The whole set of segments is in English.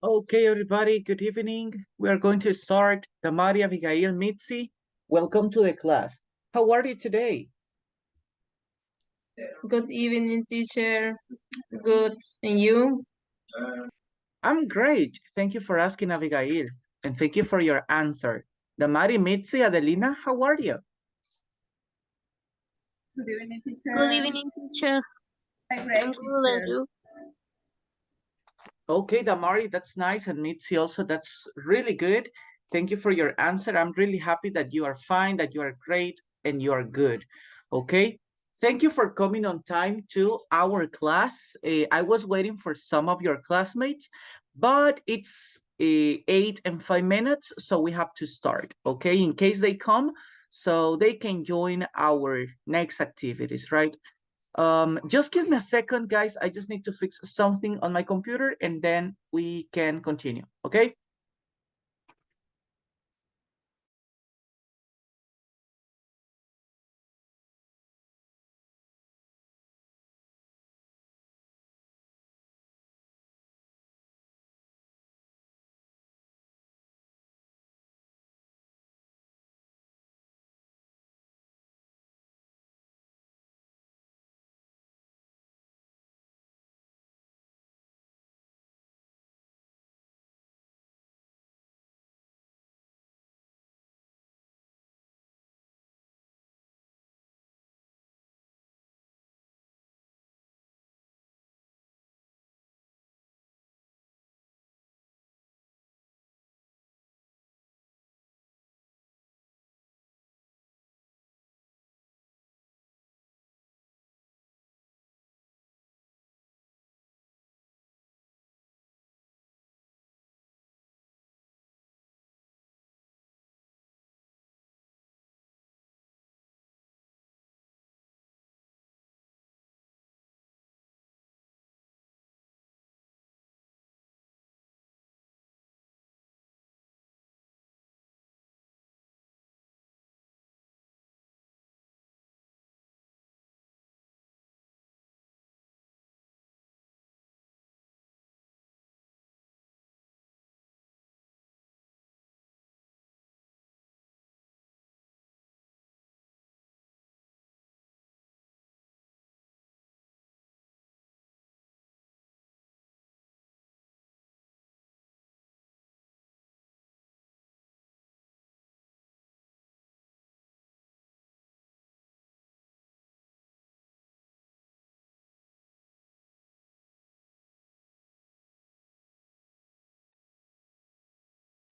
Okay, everybody, good evening. We are going to start. Damari, Abigail, Mitzi, welcome to the class. How are you today? Good evening, teacher. Good. And you? I'm great. Thank you for asking, Abigail, and thank you for your answer. Damari, Mitzi, Adelina, how are you? Good evening, teacher. Good evening, teacher. I'm great, I'm good, and you? Okay, Damari, that's nice, and Mitzi also, that's really good. Thank you for your answer. I'm really happy that you are fine, that you are great, and you are good. Okay, thank you for coming on time to our class. I was waiting for some of your classmates, but it's 8 and 5 minutes, so we have to start, okay, in case they come, so they can join our next activities, right? Just give me a second, guys. I just need to fix something on my computer and then we can continue, okay?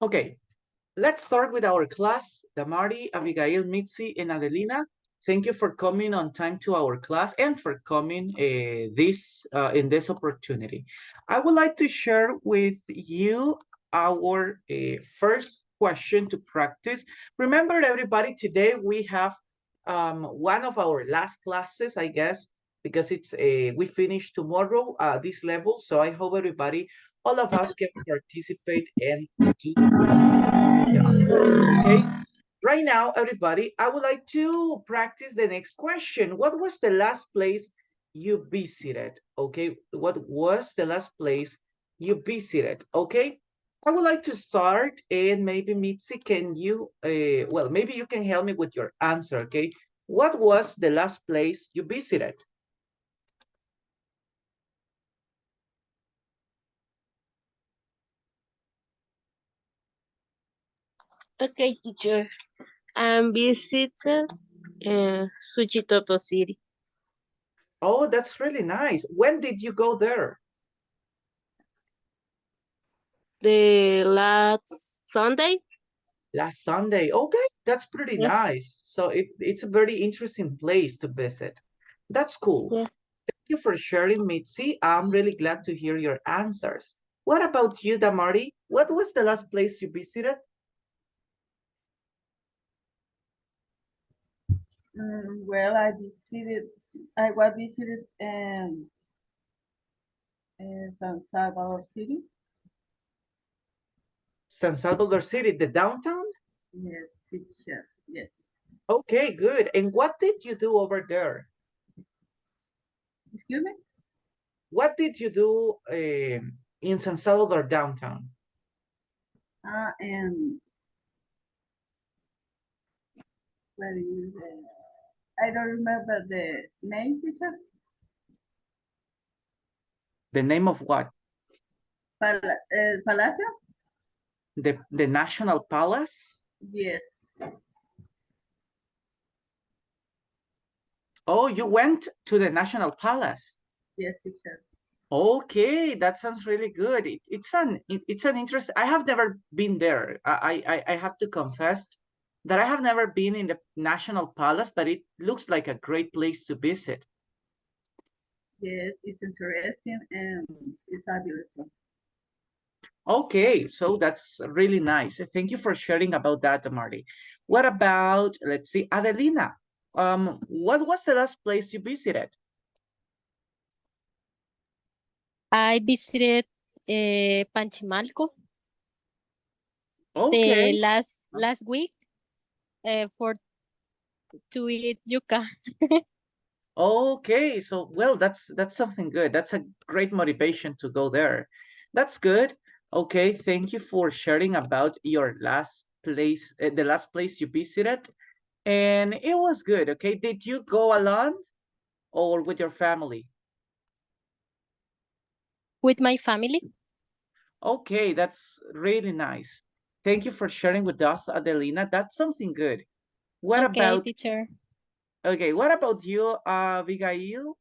Okay, let's start with our class. Damari, Abigail, Mitzi, and Adelina. Thank you for coming on time to our class and for coming in this opportunity. I would like to share with you our first question to practice. Remember, everybody, today we have one of our last classes, I guess, because it's we finish tomorrow this level. So I hope everybody, all of us, can participate and do okay. Right now, everybody, I would like to practice the next question. What was the last place you visited? Okay, what was the last place you visited? Okay, I would like to start, and maybe Mitzi, can you, well, maybe you can help me with your answer, okay? What was the last place you visited? Okay, teacher. I visited Suchitoto City Oh, that's really nice. When did you go there? the last Sunday. Last Sunday. Okay, that's pretty Yes. nice. So it's a very interesting place to visit. That's cool. Yeah. Thank you for sharing, Mitzi. I'm really glad to hear your answers. What about you, Damari? What was the last place you visited? Well, I was visited in San Salvador City. San Salvador City, the downtown? Yes, teacher. Yes. Okay, good. And what did you do over there? Excuse me? What did you do in San Salvador downtown? And where is I don't remember the name, teacher. The name of what? Palacio? The National Palace? Yes. Oh, you went to the National Palace. Yes, teacher. Okay, that sounds really good. It's an interest. I have never been there. I have to confess that I have never been in the National Palace, but it looks like a great place to visit. Yes, it's interesting and it's beautiful. Okay, so that's really nice. Thank you for sharing about that, Marty. What about, let's see, Adelina? What was the last place you visited? I visited Panchimalco Okay. the last week for to eat yuca. Okay, so well, that's something good. That's a great motivation to go there. That's good. Okay, thank you for sharing about your last place, the last place you visited, and it was good. Okay, did you go alone or with your family? With my family. Okay, that's really nice. Thank you for sharing with us, Adelina. That's something good. What Okay, about, teacher. okay, what about you, Abigail?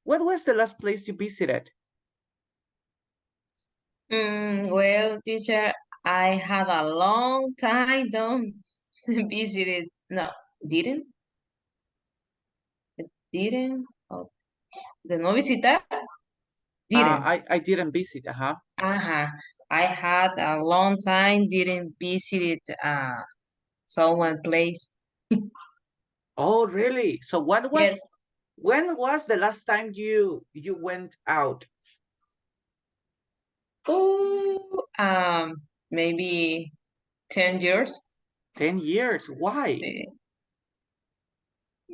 What was the last place you visited? Well, teacher, I had a long time don't visit it. No, didn't? Didn't? Oh, de no visitar? Didn't. I didn't visit, Uh-huh. I had a long time didn't visit someone place. Oh, really? So Yes. when was the last time you went out? Oh, maybe 10 years. 10 years. Why?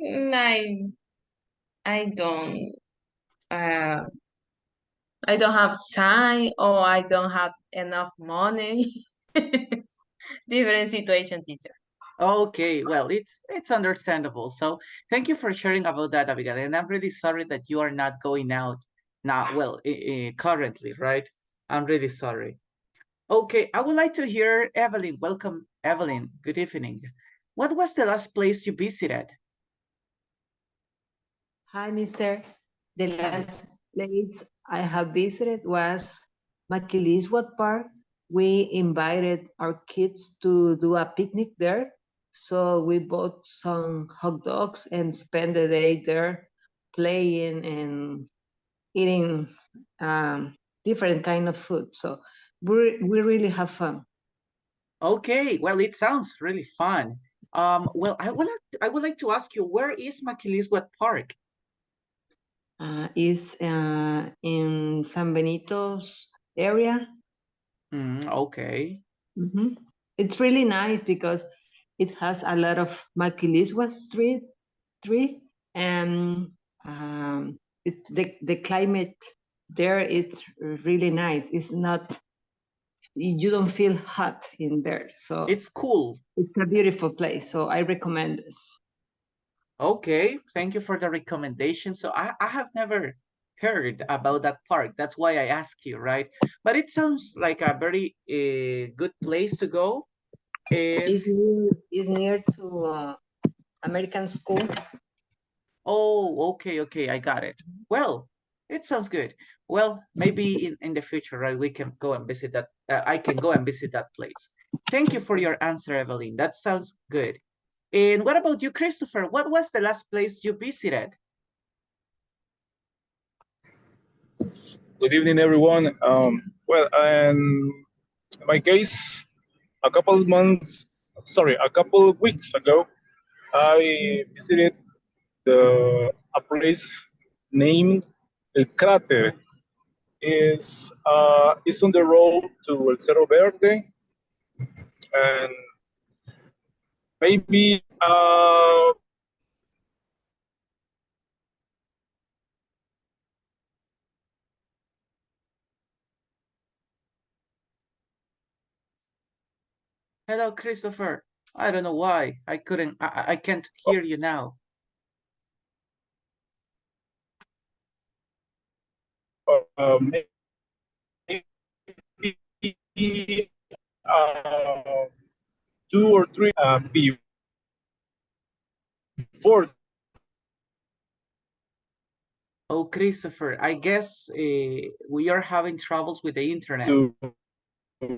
Eh, I don't uh I don't have time or I don't have enough money. Different situation, teacher. Okay, well, it's understandable. So thank you for sharing about that, Abigail. And I'm really sorry that you are not going out now, well, currently, right? I'm really sorry. Okay, I would like to hear Evelyn. Welcome, Evelyn. Good evening. What was the last place you visited? Hi, Mister. The last place I have visited was Maquiliswat Park we invited our kids to do a picnic there. So we bought some hot dogs and spent the day there playing and eating different kind of food. So we really have fun. Okay, well, it sounds really fun. Well, I would like to ask you, where is Maquilisguat Park? Is in San Benito's area. Okay. It's really nice because it has a lot of Maquilisgua tree, and the climate there is really nice. It's not, you don't feel hot in there, so It's cool. it's a beautiful place. So I recommend this. Okay, thank you for the recommendation. So I have never heard about that park. That's why I ask you, right? But it sounds like a very good place to go. And Is near to American School. oh, okay, I got it. Well, it sounds good. Well, maybe in the future, right, we can go and visit that. I can go and visit that place. Thank you for your answer, Evelyn. That sounds good. And what about you, Christopher? What was the last place you visited? Good evening, everyone. Well, in my case, a couple of weeks ago, I visited a place named El Cráter. It's on the road to El Cerro Verde, and maybe Hello, Christopher. I don't know why. I can't hear you now. maybe 2 or 3 before. Oh, Christopher, I guess we are having troubles with the internet. To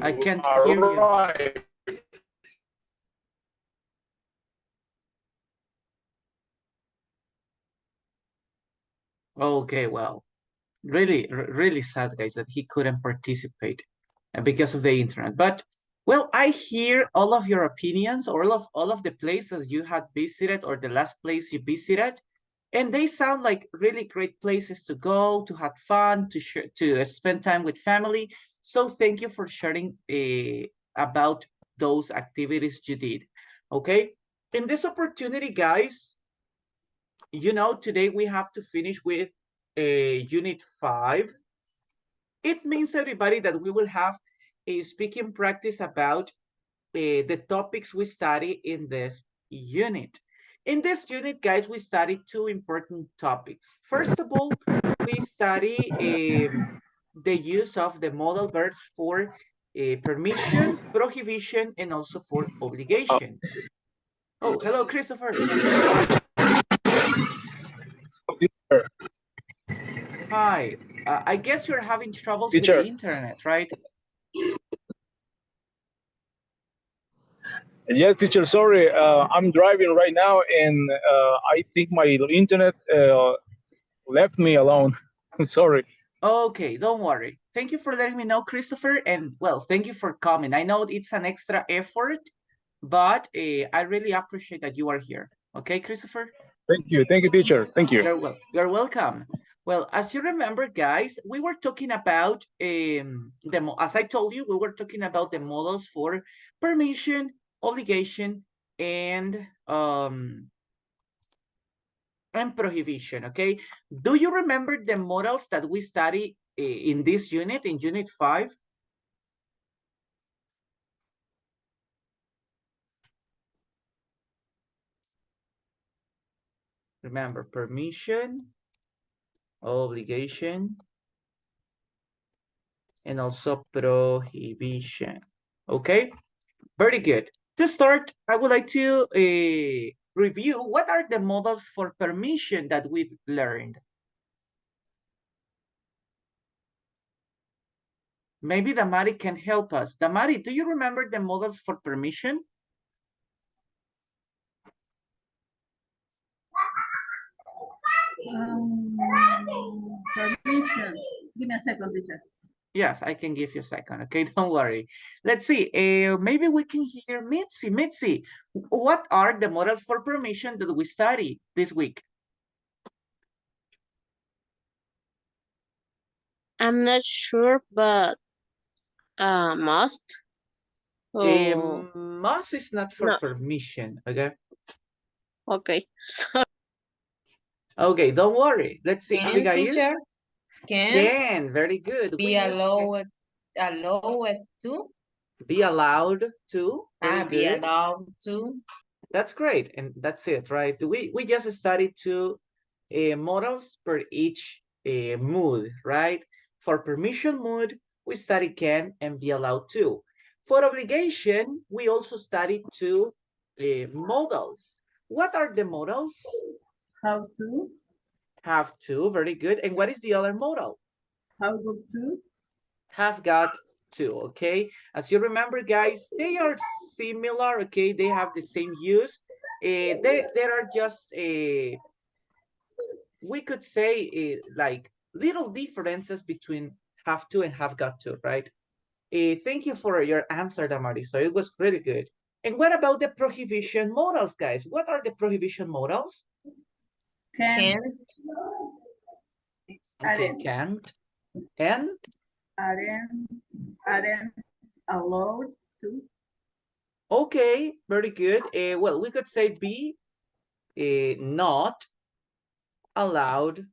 I can't hear you. arrive. Okay, well, really sad, guys, that he couldn't participate because of the internet. But well, I hear all of your opinions, all of the places you had visited or the last place you visited, and they sound like really great places to go, to have fun, to spend time with family. So thank you for sharing about those activities you did. Okay, in this opportunity, guys, you know, today we have to finish with unit 5. It means, everybody, that we will have a speaking practice about the topics we study in this unit. In this unit, guys, we study 2 important topics. First of all, we study the use of the modal verbs for permission, prohibition, and also for obligation. Oh, hello, Christopher. Hi. I guess you're having troubles with Teacher. the internet, right? Yes, teacher. Sorry, I'm driving right now, and I think my internet left me alone. Sorry. Okay, don't worry. Thank you for letting me know, Christopher. And well, thank you for coming. I know it's an extra effort, but I really appreciate that you are here. Okay, Christopher? Thank you, teacher. Thank you. You're welcome. Well, as you remember, guys, we were talking about as I told you, we were talking about the models for permission, obligation, and prohibition. Okay, do you remember the models that we study in this unit, in unit 5? Remember, permission, obligation, and also prohibition. Okay, very good. To start, I would like to review what are the models for permission that we've learned. Maybe Damari can help us. Damari, do you remember the models for permission? Permission. Give me a second, teacher. Yes, I can give you a second. Okay, don't worry. Let's see. Maybe we can hear Mitzi. Mitzi, what are the models for permission that we study this week? I'm not sure, but must. Oh, Must is not for no. permission. Okay. Okay. Okay, don't worry. Let's see. Can, Abigail? teacher? Can. Very good. Be We use can. allowed to? Be allowed to. Very Be good. allowed to. That's great, and that's it, right? We just studied two models per each mood, right? For permission mood, we study can and be allowed to. For obligation, we also study two models. What are the models? How to? Have to, very good. And what is the other model? How good to? Have got to, okay? As you remember, guys, they are similar, okay? They have the same use. There are just, we could say, like little differences between have to and have got to, right? Thank you for your answer, Damari. So it was pretty good. And what about the prohibition modals, guys? What are the prohibition modals? Can't. Okay, can't. And? Aren't allowed to. Okay, very good. Well, we could say be not allowed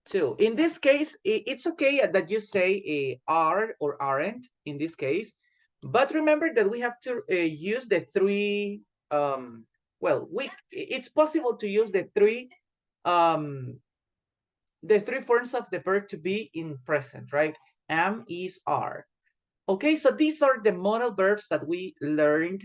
to. In this case, it's okay that you say are or aren't in this case, but remember that we have to use the three, well, it's possible to use the three forms of the verb to be in present, right? Am, is, are. Okay, so these are the modal verbs that we learned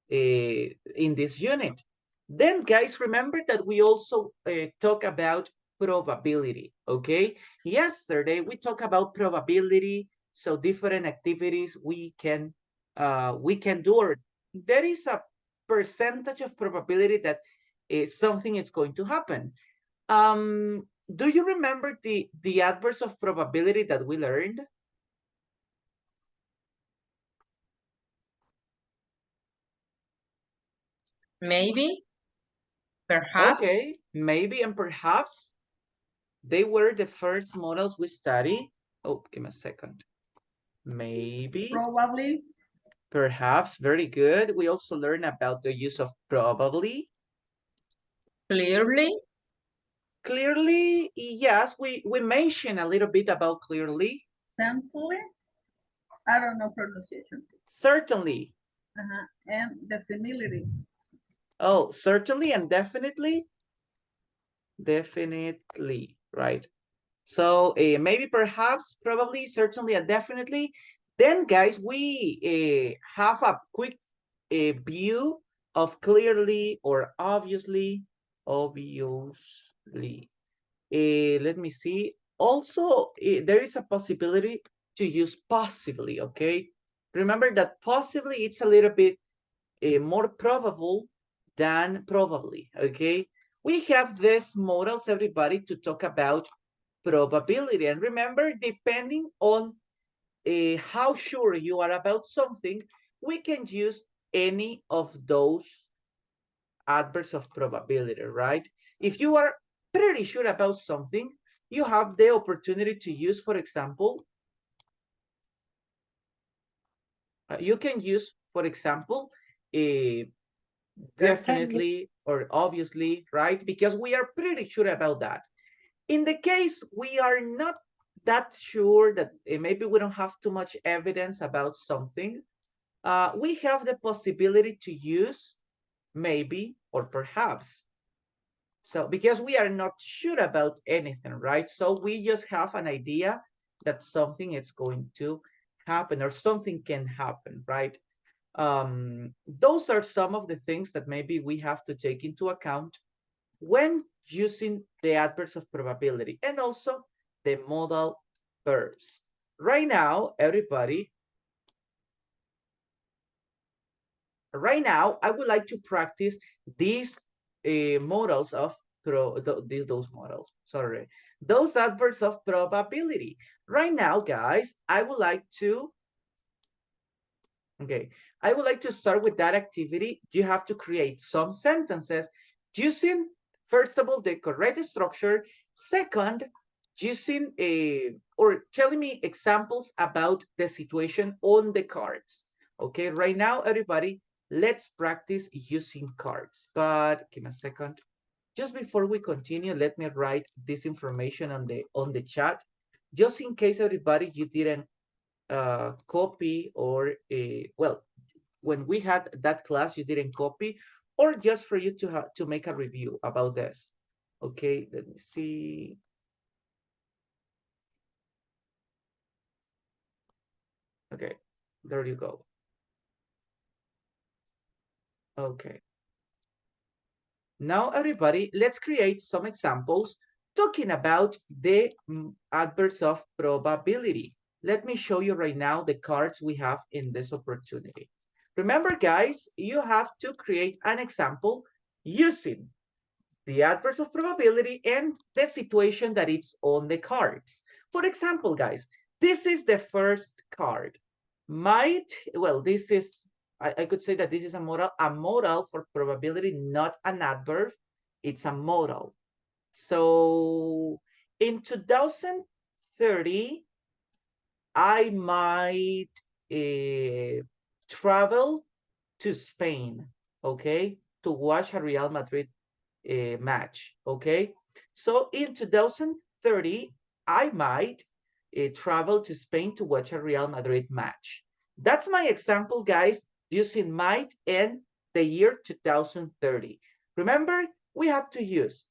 in this unit. Then, guys, remember that we also talk about probability, okay? Yesterday, we talked about probability, so different activities we can do, or there is a percentage of probability that something is going to happen. Do you remember the adverbs of probability that we learned? Maybe. Perhaps. Okay, maybe and perhaps. They were the first models we study. Oh, give me a second. Maybe. Probably. Perhaps. Very good. We also learned about the use of probably. Clearly. Clearly, yes. We mentioned a little bit about clearly. Simply. I don't know pronunciation. Certainly. And definitely. Oh, certainly and definitely. Definitely, right? So maybe, perhaps, probably, certainly, and definitely. Then, guys, we have a quick view of clearly or obviously. Obviously. Let me see. Also, there is a possibility to use possibly, okay? Remember that possibly it's a little bit more probable than probably, okay? We have these models, everybody, to talk about probability. And remember, depending on how sure you are about something, we can use any of those adverbs of probability, right? If you are pretty sure about something, you have the opportunity to use, for example, you can use, for example, definitely or obviously, right? Because we are pretty sure about that. In the case we are not that sure, that maybe we don't have too much evidence about something, we have the possibility to use maybe or perhaps. So because we are not sure about anything, right? So we just have an idea that something is going to happen or something can happen, right? Those are some of the things that maybe we have to take into account when using the adverbs of probability, and also the modal verbs. right now, everybody, I would like to practice these models of those models, sorry, those adverbs of probability. Right now, guys, I would like to start with that activity. You have to create some sentences using, first of all, the correct structure. Second, using or telling me examples about the situation on the cards. Okay, right now, everybody, let's practice using cards. But give me a second. Just before we continue, let me write this information on the chat, just in case, everybody, you didn't copy, or well, when we had that class you didn't copy, or just for you to make a review about this. Okay, let me see. Okay, there you go. Okay, now everybody, let's create some examples talking about the adverbs of probability. Let me show you right now the cards we have in this opportunity. Remember, guys, you have to create an example using the adverbs of probability and the situation that it's on the cards. For example, guys, this is the first card. Might, well, this is, I could say that this is a modal for probability, not an adverb. It's a modal. So in 2030, I might travel to Spain, okay, to watch a Real Madrid match, okay? So in 2030, I might travel to Spain to watch a Real Madrid match. That's my example, guys, using might and the year 2030. Remember, we have to use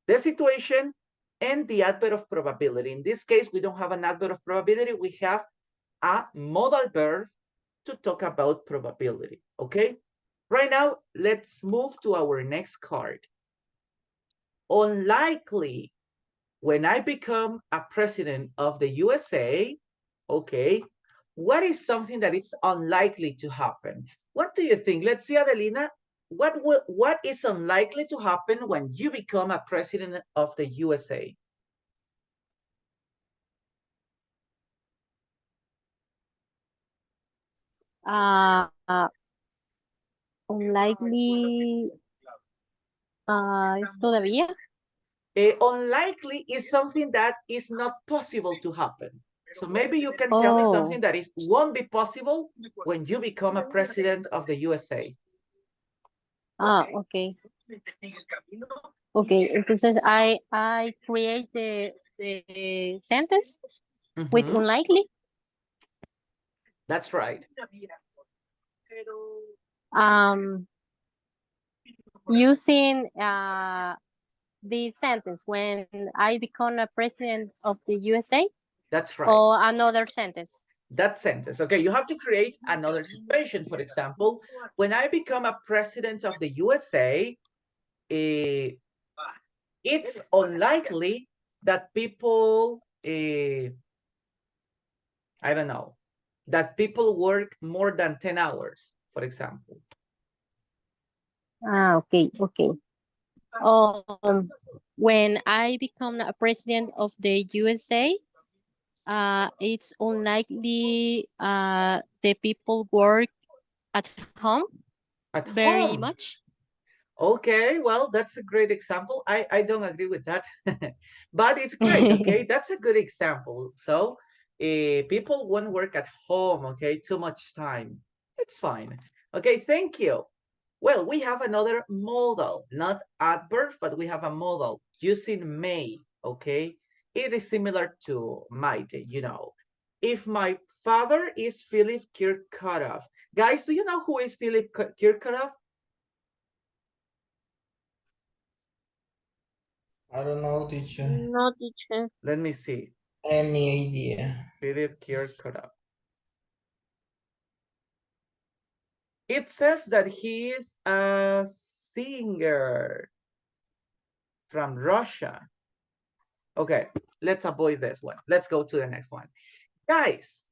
the situation and the adverb of probability. In this case, we don't have an adverb of probability. We have a modal verb to talk about probability, okay? Right now, let's move to our next card. Unlikely, when I become a president of the USA, okay, what is something that is unlikely to happen? What do you think? Let's see, Adelina, what is unlikely to happen when you become a president of the USA? Unlikely, es todavía. Unlikely is something that is not possible to happen. So maybe you can tell me something that won't be possible when you become a president of the USA. Okay. Okay, entonces I create the sentence with unlikely. That's right. Using the sentence when I become a president of the USA. That's right. Or another sentence. That sentence. Okay, you have to create another situation. For example, when I become a president of the USA, it's unlikely that people, I don't know, that people work more than 10 hours, for example. Okay, okay. When I become a president of the USA, it's unlikely the people work at home very much. Okay, well, that's a great example. I don't agree with that, but it's great, okay? That's a good example. So people won't work at home, okay? Too much time. It's fine. Okay, thank you. Well, we have another modal, not adverb, but we have a modal using may, okay? It is similar to might, you know. If my father is Philip Kirkorov. Guys, do you know who is Philip Kirkorov? I don't know, teacher. No, teacher. Let me see. Any idea? Philip Kirkorov. It says that he is a singer from Russia. Okay, let's avoid this one. Let's go to the next one. Guys,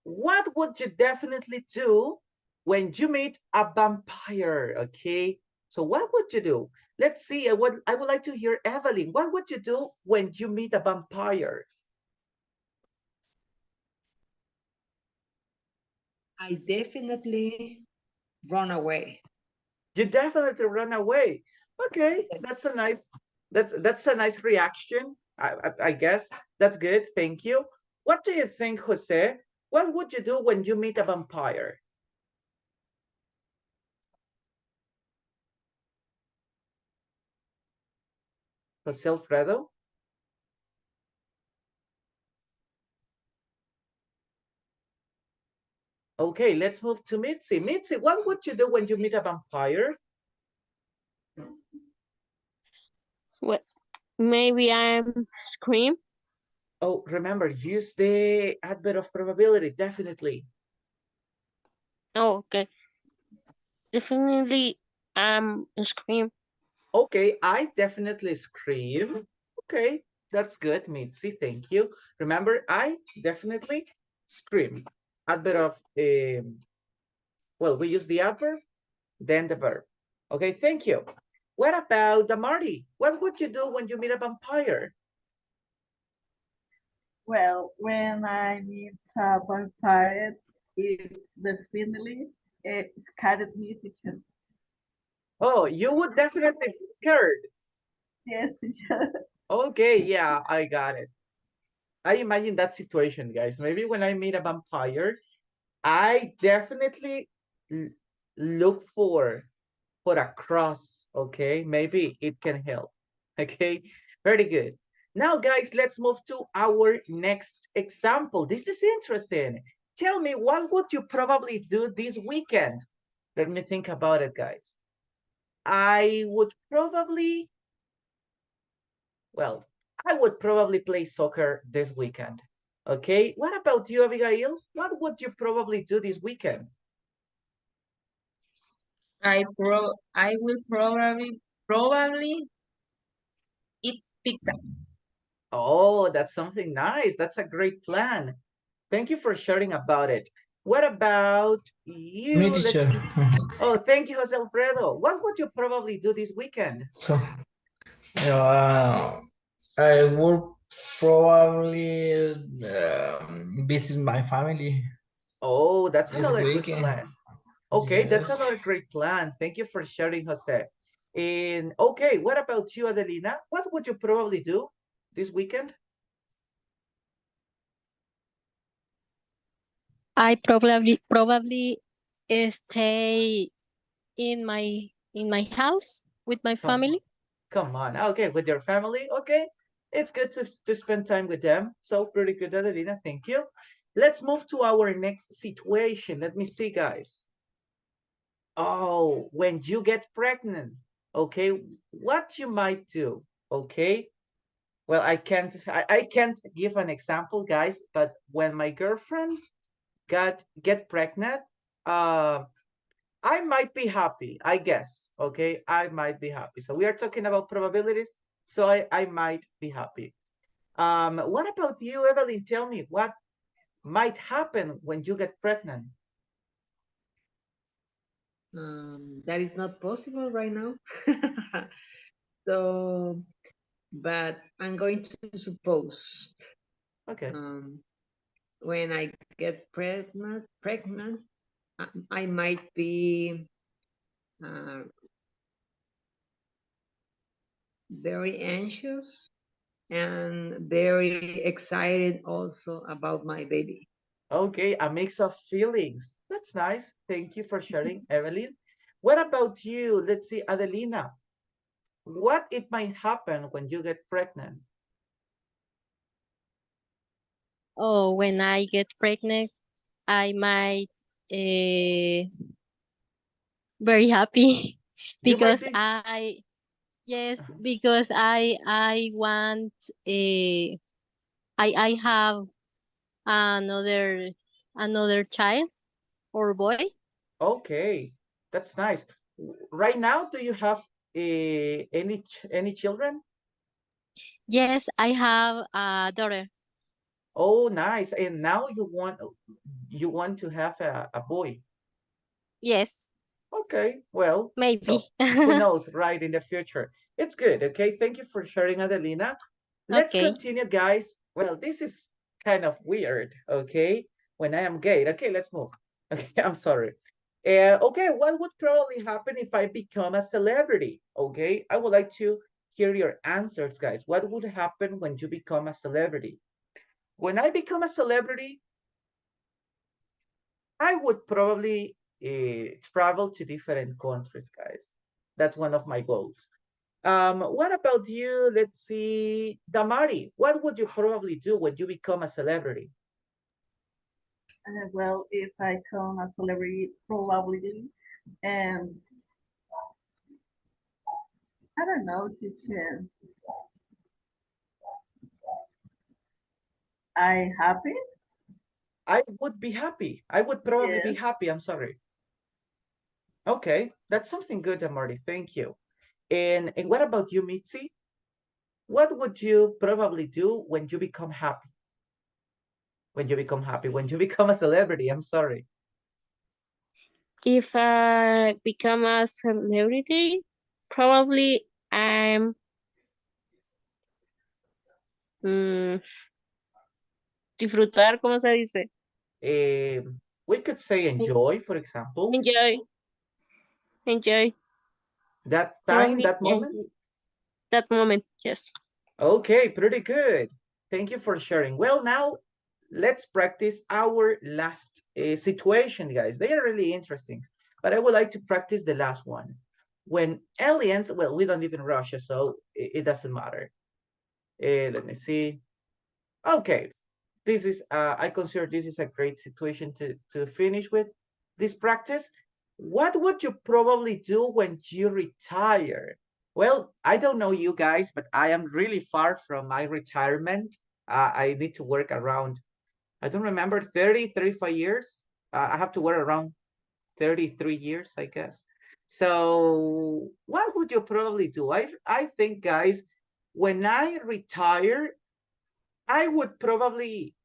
what would you definitely do when you meet a vampire? Okay, so what would you do? Let's see. I would like to hear Evelyn. What would you do when you meet a vampire? I definitely run away. You definitely run away. Okay, that's a nice reaction. I guess that's good. Thank you. What do you think, Jose? What would you do when you meet a vampire? Jose Alfredo? Okay, let's move to Mitzi. Mitzi, what would you do when you meet a vampire? Well, maybe I'm scream. Oh, remember, use the adverb of probability, definitely. Oh, okay. Definitely scream. Okay, I definitely scream. Okay, that's good, Mitzi, thank you. Remember, I definitely scream. Adverb of, well, we use the adverb, then the verb. Okay, thank you. What about the Marty? What would you do when you meet a vampire? Well, when I meet a vampire, it's definitely scared me, teacher. Oh, you would definitely be scared. Yes, teacher. Okay, yeah, I got it. I imagine that situation, guys. Maybe when I meet a vampire, I definitely look for a cross, okay? Maybe it can help, okay? Very good. Now, guys, let's move to our next example. This is interesting. Tell me, what would you probably do this weekend? Let me think about it, guys. I would probably, well, I would probably play soccer this weekend. Okay, what about you, Abigail? What would you probably do this weekend? I will probably eat pizza. Oh, that's something nice. That's a great plan. Thank you for sharing about it. What about you? Me, Let's teacher. see. Oh, thank you, Jose Alfredo. What would you probably do this weekend? So, I will probably visit my family Oh, that's this another good weekend. plan. Okay, that's Yes. another great plan. Thank you for sharing, Jose. And okay, what about you, Adelina? What would you probably do this weekend? I probably stay in my house with my Come, family. come on. Okay, with your family. Okay, it's good to spend time with them. So pretty good, Adelina. Thank you. Let's move to our next situation. Let me see, guys. Oh, when you get pregnant, okay, what you might do, okay? Well, I can't give an example, guys, but when my girlfriend get pregnant, I might be happy, I guess, okay? I might be happy. So we are talking about probabilities, so I might be happy. What about you, Evelyn? Tell me what might happen when you get pregnant. That is not possible right now. So, but I'm going to suppose Okay. when I get pregnant, I might be very anxious and very excited also about my baby. Okay, a mix of feelings. That's nice. Thank you for sharing, Evelyn. What about you? Let's see, Adelina. What it might happen when you get pregnant? Oh, when I get pregnant, I might very happy You might because be. yes, because I want I have another child or boy. Okay, that's nice. Right now, do you have any children? Yes, I have a daughter. Oh, nice. And now you want to have a boy. Yes, Okay, well, maybe. who knows, right, in the future. It's good, okay? Thank you for sharing, Adelina. Let's Okay. continue, guys. Well, this is kind of weird, okay? When I am gay. Okay, let's move. Okay, I'm sorry. Okay, what would probably happen if I become a celebrity? Okay, I would like to hear your answers, guys. What would happen when you become a celebrity? When I become a celebrity, I would probably travel to different countries, guys. That's one of my goals. What about you? Let's see, Damari, what would you probably do when you become a celebrity? Well, if I become a celebrity, probably, and I don't know, teacher. I happy? I would be happy. I would probably be Yes. happy. I'm sorry. Okay, that's something good, Damari. Thank you. And what about you, Mitzi? What would you probably do when you become happy? When you become happy, when you become a celebrity, I'm sorry. If I become a celebrity, probably I'm mm, disfrutar, ¿cómo se dice? We could say enjoy, for example, Enjoy, that time, probably that moment. that moment, yes. Okay, pretty good. Thank you for sharing. Well, now let's practice our last situation, guys. They are really interesting, but I would like to practice the last one. When aliens, well, we don't live in Russia, so it doesn't matter. Let me see. Okay, this is, I consider this is a great situation to finish with this practice. What would you probably do when you retire? Well, I don't know you guys, but I am really far from my retirement. I need to work around, I don't remember, 30, 35 years. I have to work around 33 years, I guess. So what would you probably do? I think, guys, when I retire, I would probably,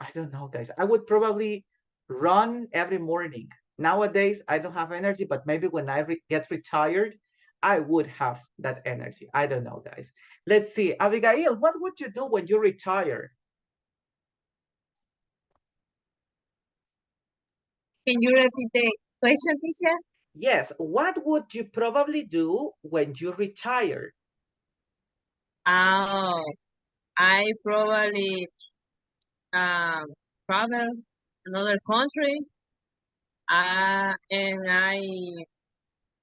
I don't know, guys. I would probably run every morning. Nowadays, I don't have energy, but maybe when I get retired, I would have that energy. I don't know, guys. Let's see. Abigail, what would you do when you retire? Can you repeat the question, teacher? Yes. What would you probably do when you retire? Oh, I probably travel another country. And I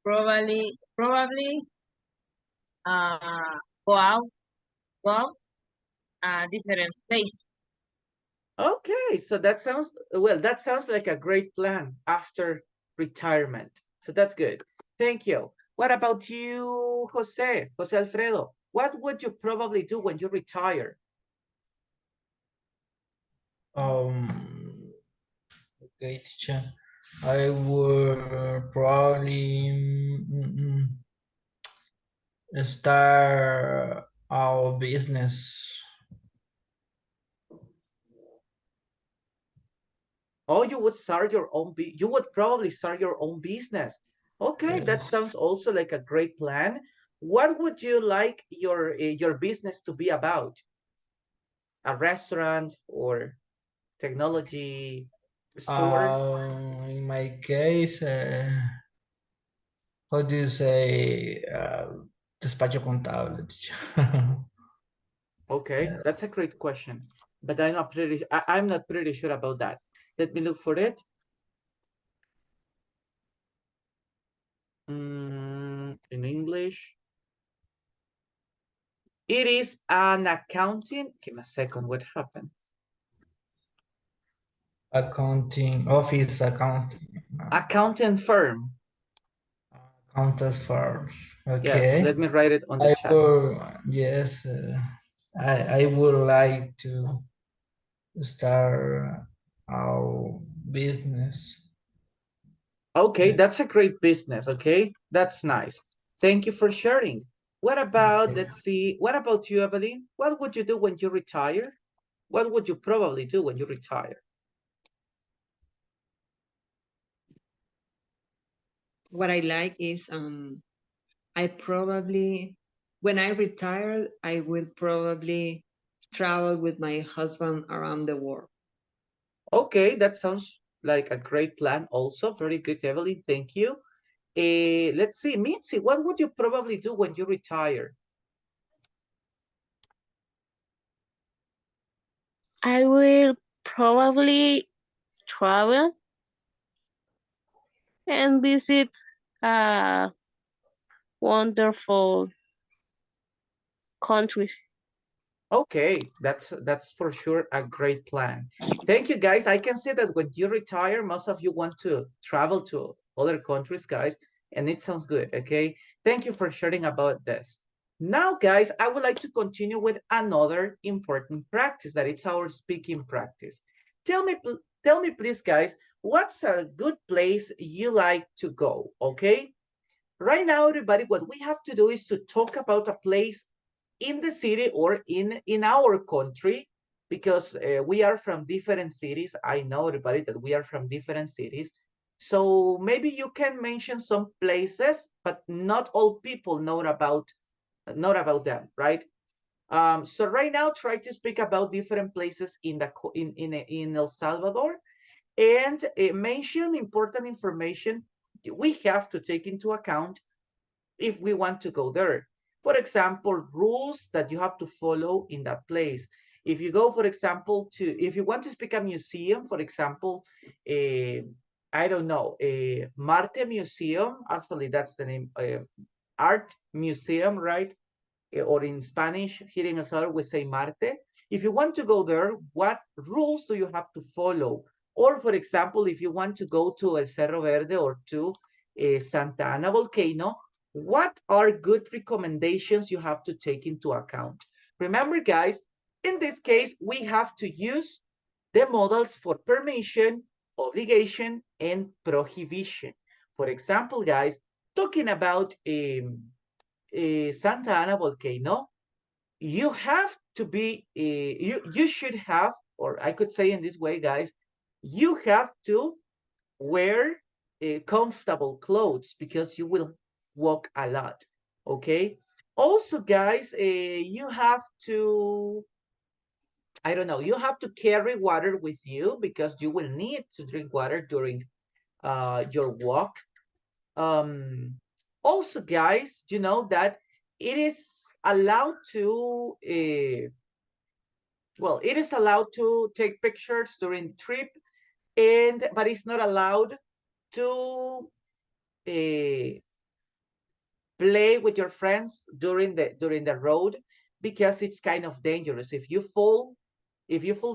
probably go out a different place. Okay, so that sounds, well, that sounds like a great plan after retirement. So that's good. Thank you. What about you, Jose Alfredo? What would you probably do when you retire? Okay, teacher. I would probably start our business. Oh, you would start your own, you would probably start your own business. Okay, that Yes. sounds also like a great plan. What would you like your business to be about? A restaurant or technology store? In my case, how do you say despacho contable, teacher? Okay, that's a great question, but I'm not pretty sure about that. Let me look for it. In English, it is an accounting. Give me a second. What happened? Accounting office, Accounting firm. accountants firms. Yes, Okay. let me write it on the I chat. will, yes, I would like to start our business. Okay, that's a great business. Okay, that's nice. Thank you for sharing. What about, Okay. let's see, what about you, Evelyn? What would you do when you retire? What would you probably do when you retire? What I like is I probably, when I retire, I will probably travel with my husband around the world. Okay, that sounds like a great plan also. Very good, Evelyn. Thank you. Let's see, Mitzi, what would you probably do when you retire? I will probably travel and visit wonderful countries. Okay, that's for sure a great plan. Thank you, guys. I can see that when you retire, most of you want to travel to other countries, guys, and it sounds good, okay? Thank you for sharing about this. Now, guys, I would like to continue with another important practice, that it's our speaking practice. Tell me, please, guys, what's a good place you like to go, okay? Right now, everybody, what we have to do is to talk about a place in the city or in our country, because we are from different cities. I know, everybody, that we are from different cities. So maybe you can mention some places, but not all people know about them, right? So right now, try to speak about different places in El Salvador, and mention important information we have to take into account if we want to go there. For example, rules that you have to follow in that place. If you go, for example, if you want to speak a museum, for example, I don't know, Marte Museum, actually that's the name, Art Museum, right? Or in Spanish, here in El Salvador, we say Marte. If you want to go there, what rules do you have to follow? Or, for example, if you want to go to El Cerro Verde or to Santa Ana volcano, what are good recommendations you have to take into account? Remember, guys, in this case, we have to use the modals for permission, obligation, and prohibition. For example, guys, talking about Santa Ana volcano, you have to be, you should have, or I could say in this way, guys, you have to wear comfortable clothes because you will walk a lot, okay? Also, guys, you have to, I don't know, you have to carry water with you because you will need to drink water during your walk. Also, guys, you know that it is allowed to, well, it is allowed to take pictures during the trip, but it's not allowed to play with your friends during the road because it's kind of dangerous. If you fall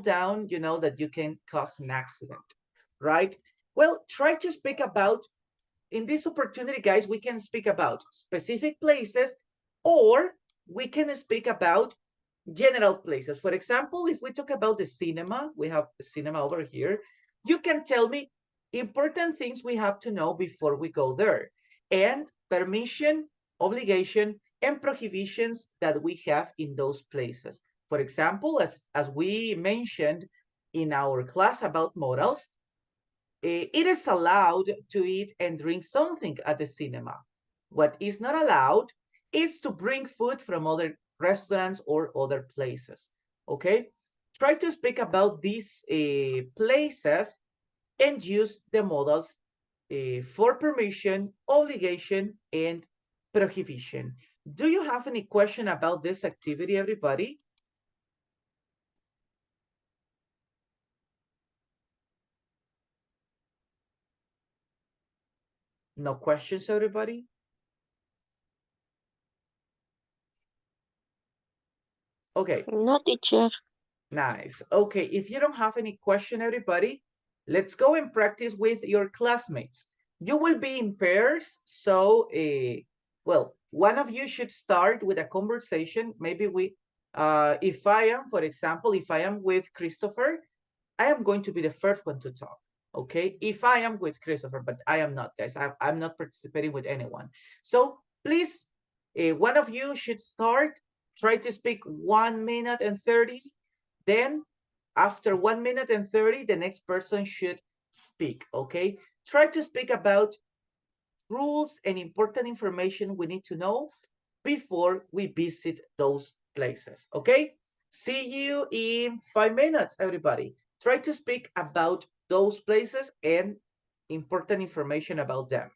down, you know that you can cause an accident, right? Well, try to speak about, in this opportunity, guys, we can speak about specific places, or we can speak about general places. For example, if we talk about the cinema, we have the cinema over here. You can tell me important things we have to know before we go there, and permission, obligation, and prohibitions that we have in those places. For example, as we mentioned in our class about morals, it is allowed to eat and drink something at the cinema. What is not allowed is to bring food from other restaurants or other places, okay? Try to speak about these places and use the modals for permission, obligation, and prohibition. Do you have any question about this activity, everybody? No questions, everybody? Okay. No, teacher. Nice. Okay, if you don't have any question, everybody, let's go and practice with your classmates. You will be in pairs, so, well, one of you should start with a conversation. Maybe if I am, for example, if I am with Christopher, I am going to be the first one to talk, okay? If I am with Christopher, but I am not, guys. I'm not participating with anyone. So please, one of you should start. Try to speak 1 minute and 30. Then After 1 minute and 30, the next person should speak, okay? Try to speak about rules and important information we need to know before we visit those places, okay? See you in 5 minutes, everybody. Try to speak about those places and important information about them.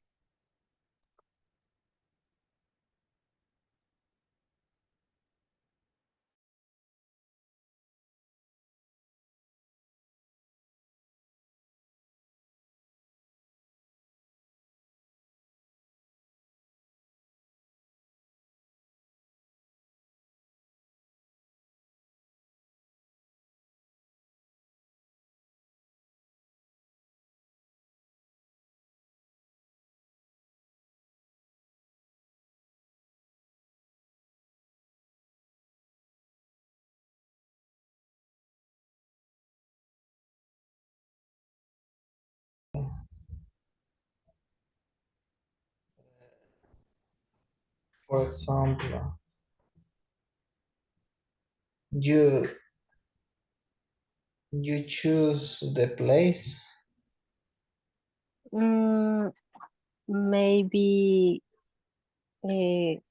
For example, you you choose the place. Maybe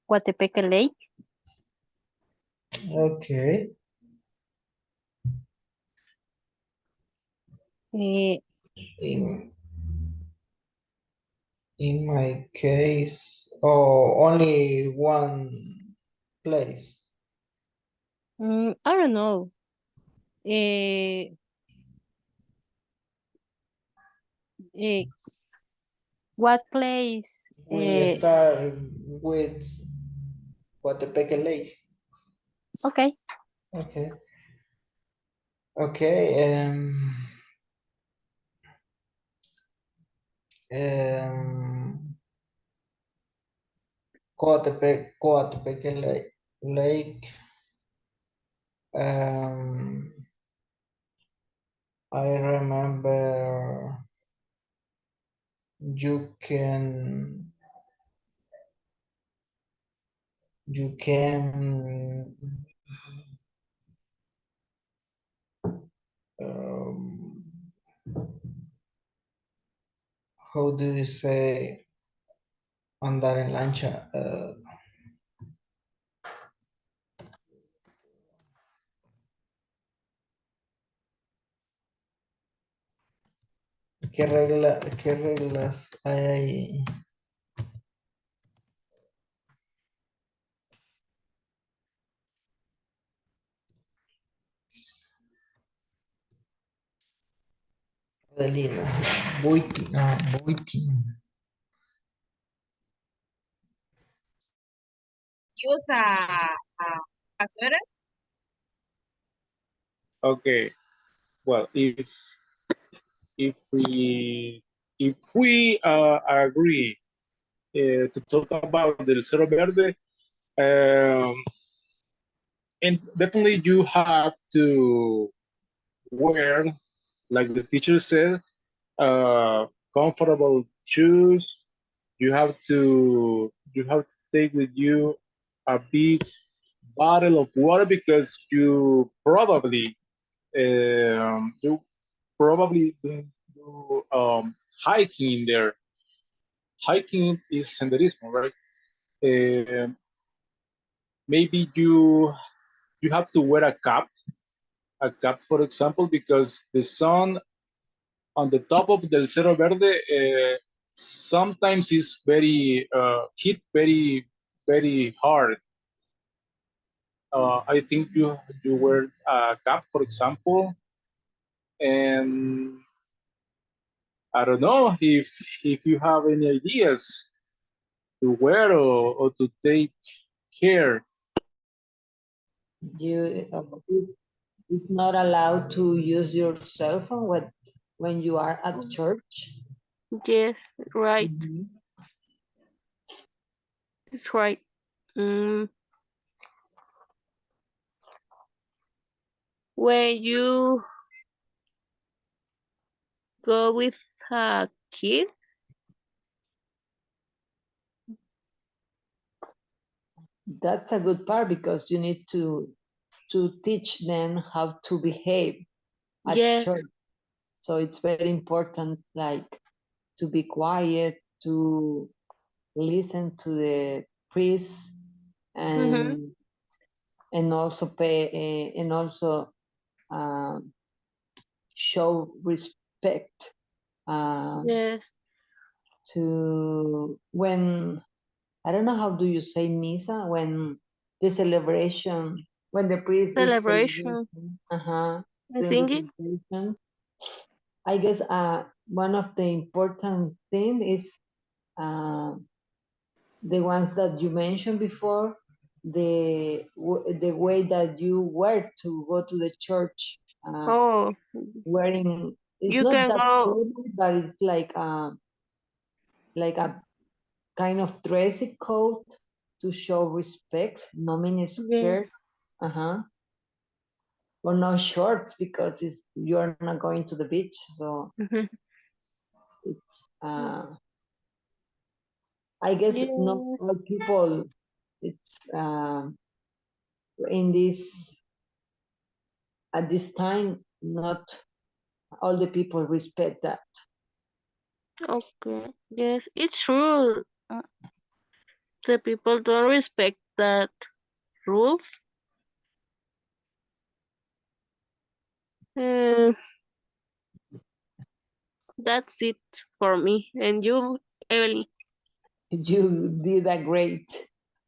Coatepeque Lake. Okay. Eh, In my case, oh, only one place. I don't know. Eh, eh, what place? We start with Coatepeque Lake. Okay. Okay. Okay. Coatepeque Lake. I remember you can um, how do you say andar en lancha? ¿Qué reglas hay ahí? Adelina, Boitin, Boitin. Use a sweater. Okay. Well, if we agree to talk about the Cerro Verde, and definitely you have to wear, like the teacher said, comfortable shoes. You have to take with you a big bottle of water because you probably do hiking there. Hiking is senderismo, right? Maybe you have to wear a cap, for example, because the sun on the top of del Cerro Verde sometimes is very hit very hard. I think you wear a cap, for example, and I don't know if you have any ideas to wear or to take care. You it's not allowed to use your cell phone when you are at church. Yes, right. Mhm. That's right. Mm, when you go with a kid, That's a good part because you need to teach them how to behave. at Yes. church. So it's very important, like, to be quiet, to listen to the priest, and also pay and also show respect Yes. to when, I don't know how do you say misa, when the celebration, when the priest is Celebration. celebrating, I during the think it. celebration. I guess one of the important thing is the ones that you mentioned before, the way that you wear to go to the church, Oh, wearing, it's you not can that go. formal, but it's like a kind of dressy coat to show respect, no mini skirt, Yes. or no shorts, because you're not going to the beach, so it's I guess not Yeah. all people, it's in this, at this time, not all the people respect that. Okay. Yes, it's true. The people don't respect that rules. Uh, that's it for me. And you, Evelyn. You did a great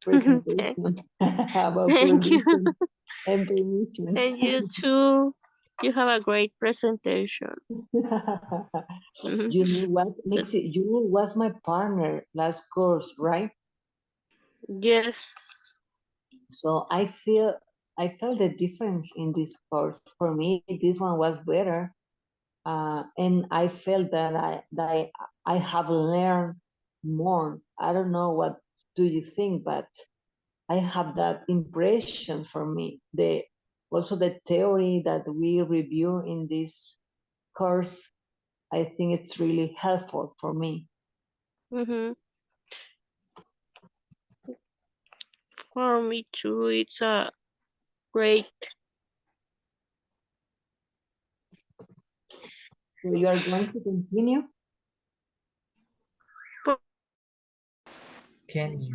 presentation about Thank you. religion and permission. And you too. You have a great presentation. You know what makes it, you was my partner last course, right? Yes. So I felt the difference in this course. For me, this one was better, and I felt that I have learned more. I don't know what do you think, but I have that impression for me. Also the theory that we review in this course, I think it's really helpful for me. For me too, it's a great. So you are going to continue? Can you?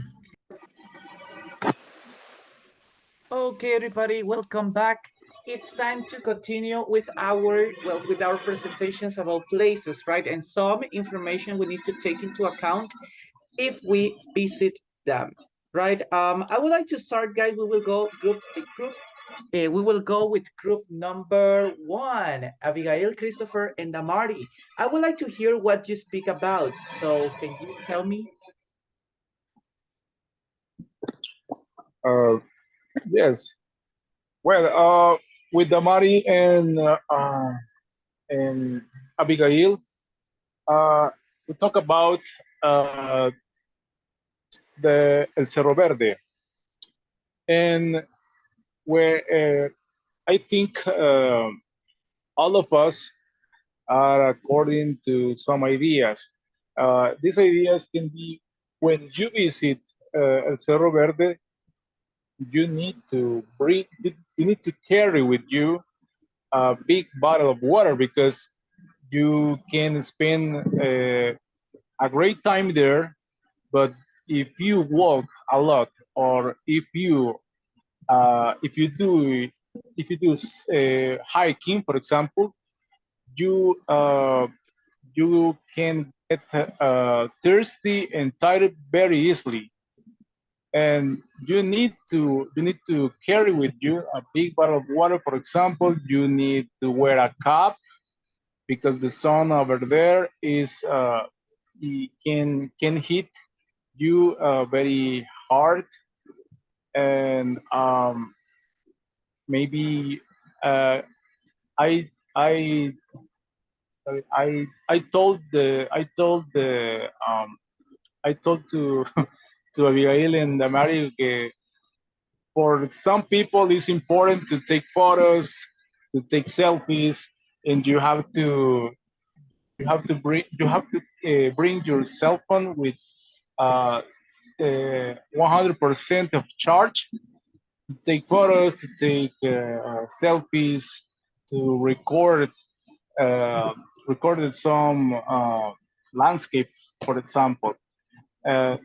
Okay, everybody, welcome back. It's time to continue with our presentations about places, right? And some information we need to take into account if we visit them, right? I would like to start, guys. We will go we will go with group number 1, Abigail, Christopher, and Damari. I would like to hear what you speak about. So can you tell me? Yes. Well, with Damari and Abigail, we talk about the El Cerro Verde, and where I think all of us are according to some ideas. These ideas can be when you visit El Cerro Verde, you need to carry with you a big bottle of water, because you can spend a great time there, but if you walk a lot, or if you do hiking, for example, you you can get thirsty and tired very easily, and you need to carry with you a big bottle of water. For example, you need to wear a cap, because the sun over there is it can hit you very hard, and maybe I I I told to to Abigail and Mario que for some people it's important to take photos, to take selfies, and you have to bring your cell phone with 100% of charge to take photos, to take selfies, to record recorded some landscape, for example. Uh,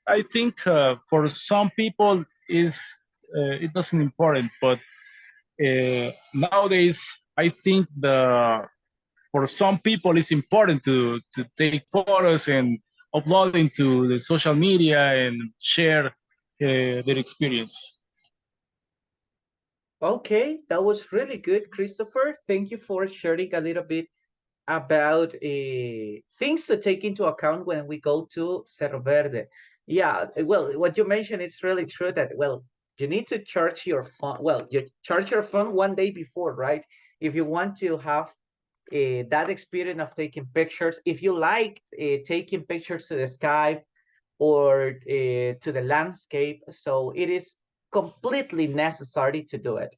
I think for some people is it doesn't important, but nowadays I think for some people it's important to take photos and upload into the social media and share their experience. Okay, that was really good, Christopher. Thank you for sharing a little bit about things to take into account when we go to Cerro Verde. Yeah, well, what you mentioned is really true that, well, you need to charge your phone. Well, you charge your phone one day before, right? If you want to have that experience of taking pictures, if you like taking pictures to the sky or to the landscape, so it is completely necessary to do it.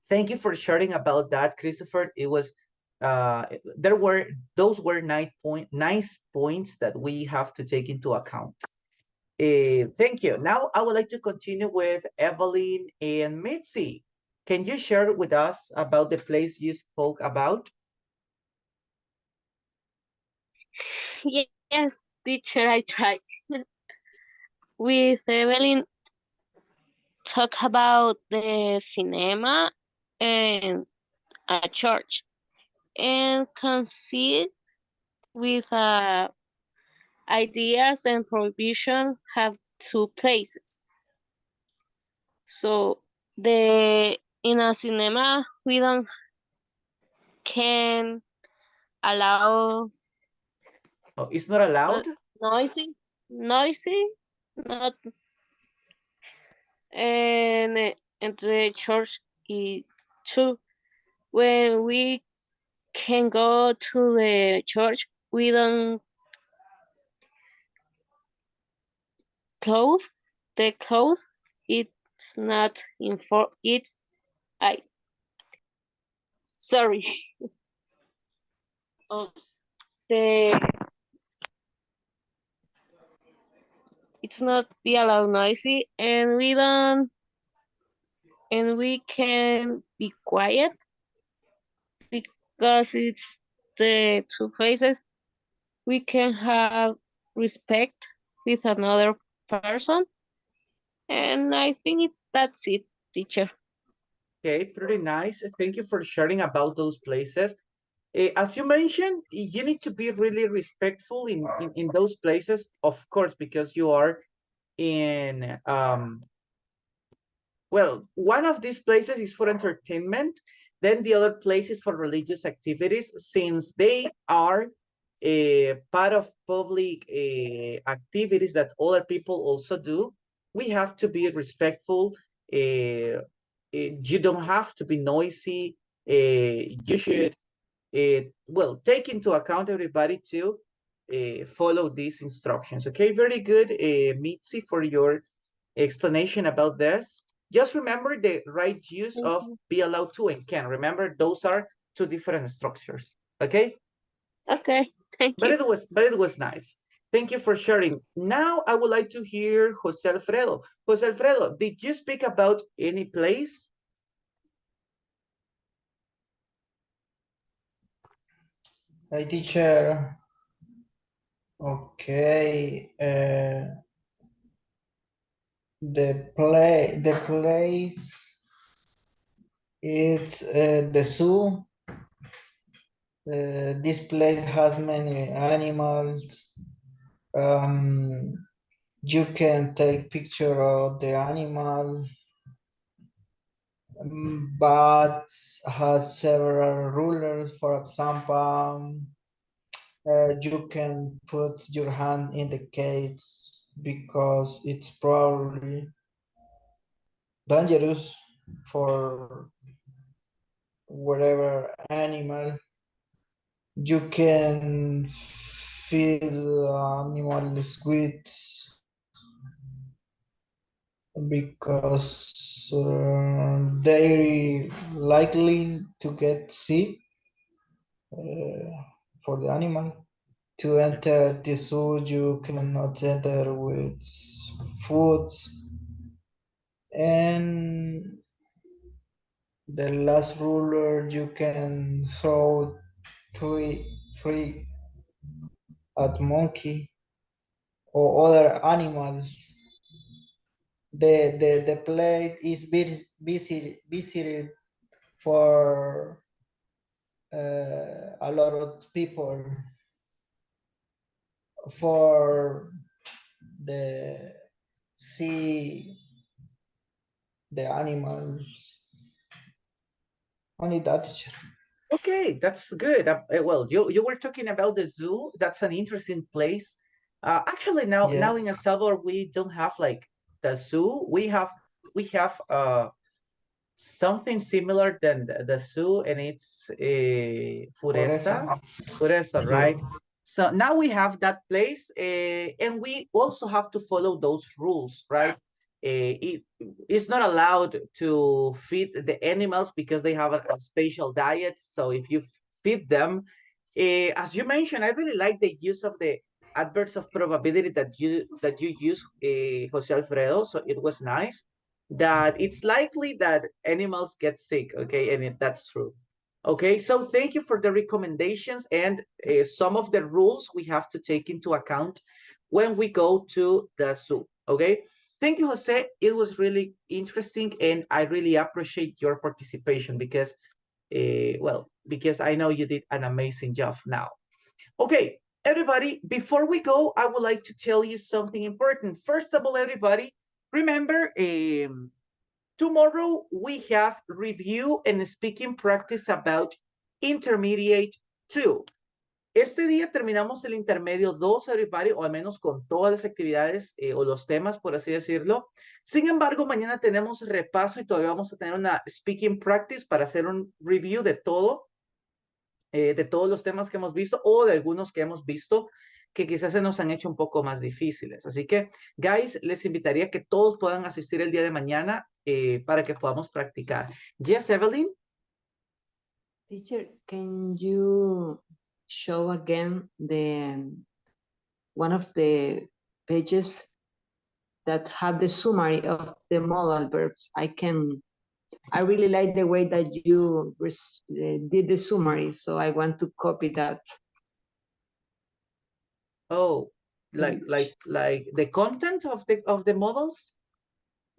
Thank you for sharing about that, Christopher. It was those were nice points that we have to take into account. Thank you. Now I would like to continue with Evelyn and Mitzi. Can you share with us about the place you spoke about? Yes, teacher, I tried. With Evelyn, talk about the cinema and a church, and concede with ideas and prohibition have two places. So in a cinema we don't can allow Oh, it's not allowed? noisy, not and the church too. When we can go to the church, we don't clothe the clothes. It's not it's I sorry. Oh, the it's not be allowed noisy, and we can be quiet because it's the two places we can have respect with another person, and I think that's it, teacher. Okay, pretty nice. Thank you for sharing about those places. As you mentioned, you need to be really respectful in those places, of course, because you are in well, one of these places is for entertainment, then the other place is for religious activities. Since they are a part of public activities that other people also do, we have to be respectful. You don't have to be noisy. You should well, take into account everybody to follow these instructions. Okay, very good, Mitzi, for your explanation about this. Just remember the right use of be allowed to and can. Remember, those are two different structures. Okay. Okay, thank But you. it was nice. Thank you for sharing. Now I would like to hear Jose Alfredo. Jose Alfredo, did you speak about any place? Hi, teacher. Okay. The place it's the zoo. This place has many animals. You can take picture of the animal, but has several rulers. For example, you can put your hand in the cage because it's probably dangerous for whatever animal. You can feel animals with because they likely to get sick for the animal. To enter the zoo, you cannot enter with food, and The last ruler you can throw three at monkey or other animals. The plate is busy for a lot of people for the see the animals. Only that, teacher. Okay, that's good. Well, you were talking about the zoo. That's an interesting place. Actually, now Yes. in El Salvador, we don't have like the zoo. We have something similar than the zoo, and it's Furesa, right? So now we have that place, and we also have to follow those rules, right? It's not allowed to feed the animals because they have a special diet. So if you feed them, as you mentioned, I really like the use of the adverbs of probability that you use, Jose Alfredo. So it was nice that it's likely that animals get sick, okay, and that's true. Okay, so thank you for the recommendations and some of the rules we have to take into account when we go to the zoo, okay? Thank you, Jose. It was really interesting, and I really appreciate your participation because, well, because I know you did an amazing job now. Okay, everybody, before we go, I would like to tell you something important. First of all, everybody, remember, tomorrow we have review and speaking practice about intermediate 2. Este día terminamos el intermedio 2, everybody, o al menos con todas las actividades o los temas, por así decirlo. Sin embargo, mañana tenemos repaso y todavía vamos a tener una speaking practice para hacer un review de todo, de todos los temas que hemos visto o de algunos que hemos visto que quizás se nos han hecho un poco más difíciles. Así que, guys, les invitaría a que todos puedan asistir el día de mañana para que podamos practicar. Yes, Evelyn? Teacher, can you show again one of the pages that have the summary of the modal verbs? I really like the way that you did the summary, so I want to copy that. Oh, like the content of the models?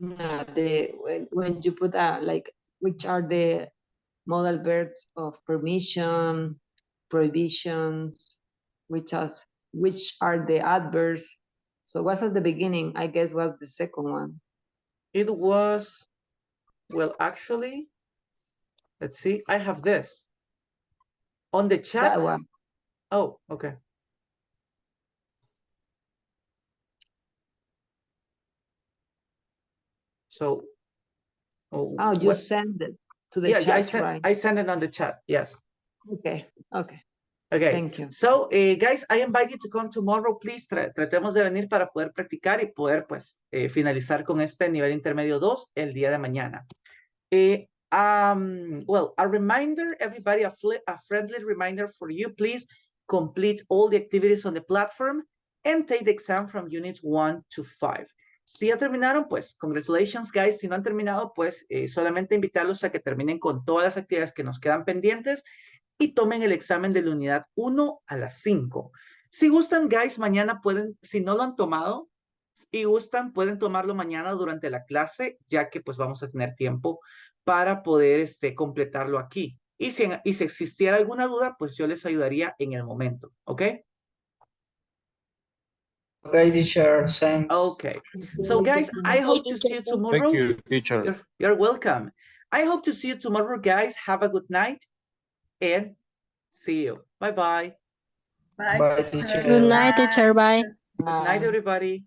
No, when you put like which are the modal verbs of permission, prohibitions, which are the adverbs. So what's at the beginning? I guess was the second one. It was, well, actually, let's see. I have this on the chat. That one. Oh, okay. So, oh, you send it to the chat, right? I send it on the chat, yes. Okay. Okay, thank you. So, guys, I invite you to come tomorrow, please. Tratemos de venir para poder practicar y poder, pues, finalizar con este nivel intermedio 2 el día de mañana. Well, a reminder, everybody, a friendly reminder for you, please complete all the activities on the platform and take the exam from units 1 to 5. Si ya terminaron, pues, congratulations, guys. Si no han terminado, pues, solamente invitarlos a que terminen con todas las actividades que nos quedan pendientes y tomen el examen de la unidad 1 a las 5. Si gustan, guys, mañana pueden, si no lo han tomado, y gustan, pueden tomarlo mañana durante la clase, ya que pues vamos a tener tiempo para poder completarlo aquí. Y si existiera alguna duda, pues yo les ayudaría en el momento, ¿ok? Okay, teacher, thanks. Okay, so guys, I hope to see you tomorrow. Thank you, teacher. You're welcome. I hope to see you tomorrow, guys. Have a good night and see you. Bye-bye. Bye, teacher. Good night, teacher. Bye. Good night, everybody.